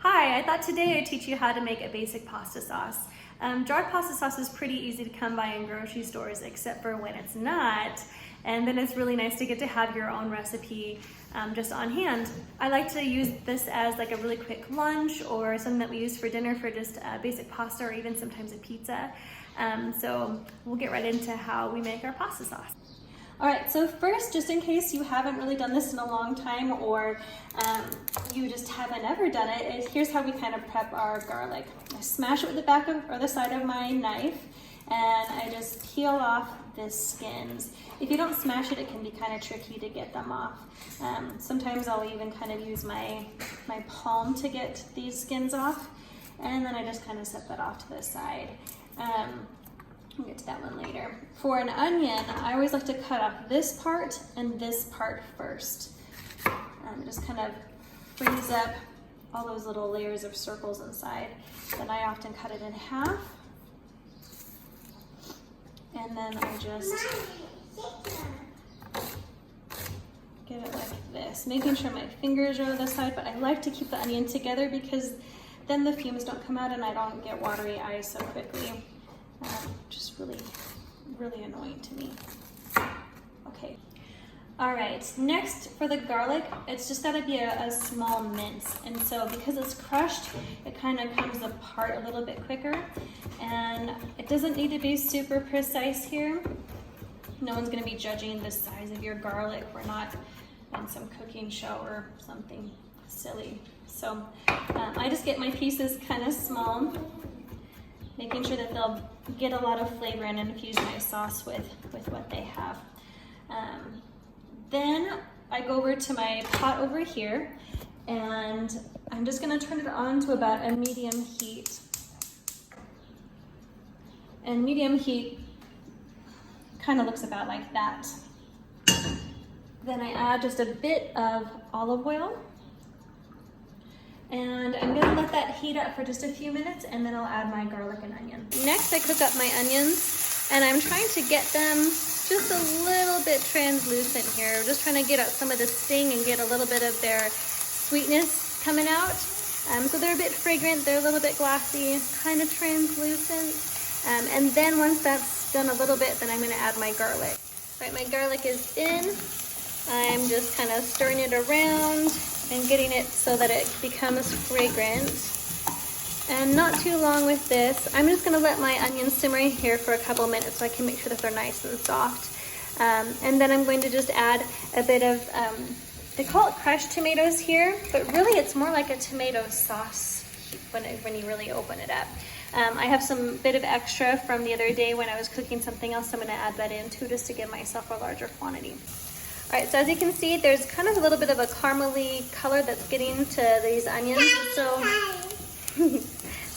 Hi, I thought today I'd teach you how to make a basic pasta sauce. Jarred pasta sauce is pretty easy to come by in grocery stores, except for when it's not. And then it's really nice to get to have your own recipe just on hand. I like to use this as like a really quick lunch or something that we use for dinner for just basic pasta or even sometimes a pizza. So we'll get right into how we make our pasta sauce. All right, so first, just in case you haven't really done this in a long time or you just haven't ever done it, here's how we kind of prep our garlic. I smash it with the back of or the side of my knife, and I just peel off the skins. If you don't smash it, it can be kind of tricky to get them off. Sometimes I'll even kind of use my palm to get these skins off, and then I just kind of set that off to the side. We'll get to that one later. For an onion, I always like to cut off this part and this part first. Just kind of freeze up all those little layers of circles inside. Then I often cut it in half. And then I just get it like this, making sure my fingers are on the side, but I like to keep the onion together because then the fumes don't come out and I don't get watery eyes so quickly. Just really annoying to me. Okay. All right, next for the garlic, it's just gotta be a small mince. And so because it's crushed, it kind of comes apart a little bit quicker. And it doesn't need to be super precise here. No one's gonna be judging the size of your garlic. We're not on some cooking show or something silly. So I just get my pieces kind of small, making sure that they'll get a lot of flavor in and infuse my sauce with what they have. Then I go over to my pot over here, and I'm just gonna turn it on to about a medium heat. And medium heat kind of looks about like that. Then I add just a bit of olive oil. And I'm gonna let that heat up for just a few minutes, and then I'll add my garlic and onion. Next, I cook up my onions, and I'm trying to get them just a little bit translucent here. We're just trying to get out some of the sting and get a little bit of their sweetness coming out. So they're a bit fragrant, they're a little bit glossy, kind of translucent. And then once that's done a little bit, then I'm gonna add my garlic. All right, my garlic is in. I'm just kind of stirring it around and getting it so that it becomes fragrant. And not too long with this. I'm just gonna let my onions simmer here for a couple minutes so I can make sure that they're nice and soft. And then I'm going to just add a bit of, they call it crushed tomatoes here, but really it's more like a tomato sauce when you really open it up. I have some bit of extra from the other day when I was cooking something else. I'm gonna add that in too, just to give myself a larger quantity. All right, so as you can see, there's kind of a little bit of a caramely color that's getting to these onions. So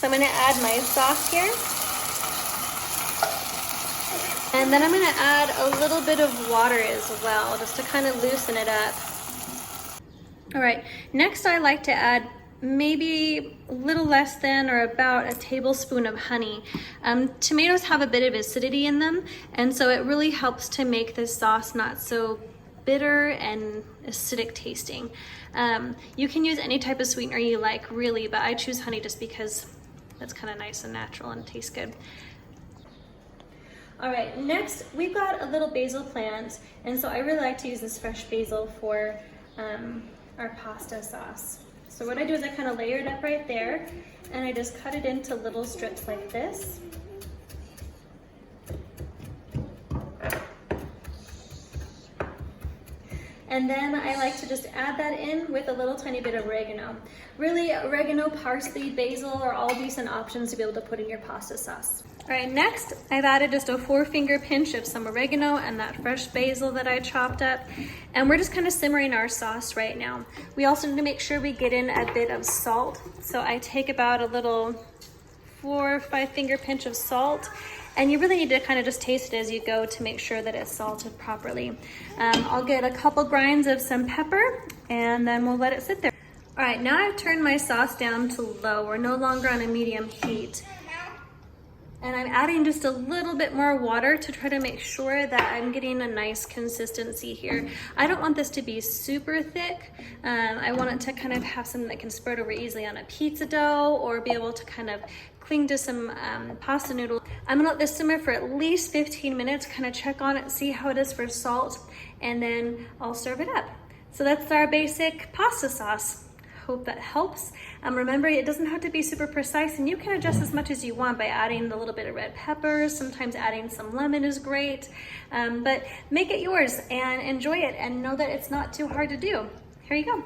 I'm gonna add my sauce here. And then I'm gonna add a little bit of water as well, just to kind of loosen it up. All right, next I like to add maybe a little less than or about a tablespoon of honey. Tomatoes have a bit of acidity in them, and so it really helps to make this sauce not so bitter and acidic tasting. You can use any type of sweetener you like, really, but I choose honey just because that's kind of nice and natural and tastes good. All right, next we've got a little basil plant, and so I really like to use this fresh basil for our pasta sauce. So what I do is I kind of layer it up right there, and I just cut it into little strips like this. And then I like to just add that in with a little tiny bit of oregano. Really, oregano, parsley, basil are all decent options to be able to put in your pasta sauce. All right, next I've added just a 4-finger pinch of some oregano and that fresh basil that I chopped up. And we're just kind of simmering our sauce right now. We also need to make sure we get in a bit of salt. So I take about a little 4 or 5-finger pinch of salt. And you really need to kind of just taste it as you go to make sure that it's salted properly. I'll get a couple grinds of some pepper, and then we'll let it sit there. All right, now I've turned my sauce down to low. We're no longer on a medium heat. And I'm adding just a little bit more water to try to make sure that I'm getting a nice consistency here. I don't want this to be super thick. I want it to kind of have something that can spread over easily on a pizza dough or be able to kind of cling to some pasta noodles. I'm gonna let this simmer for at least 15 minutes, kind of check on it, see how it is for salt, and then I'll serve it up. So that's our basic pasta sauce. Hope that helps. Remember, it doesn't have to be super precise, and you can adjust as much as you want by adding a little bit of red peppers. Sometimes adding some lemon is great, but make it yours and enjoy it and know that it's not too hard to do. Here you go.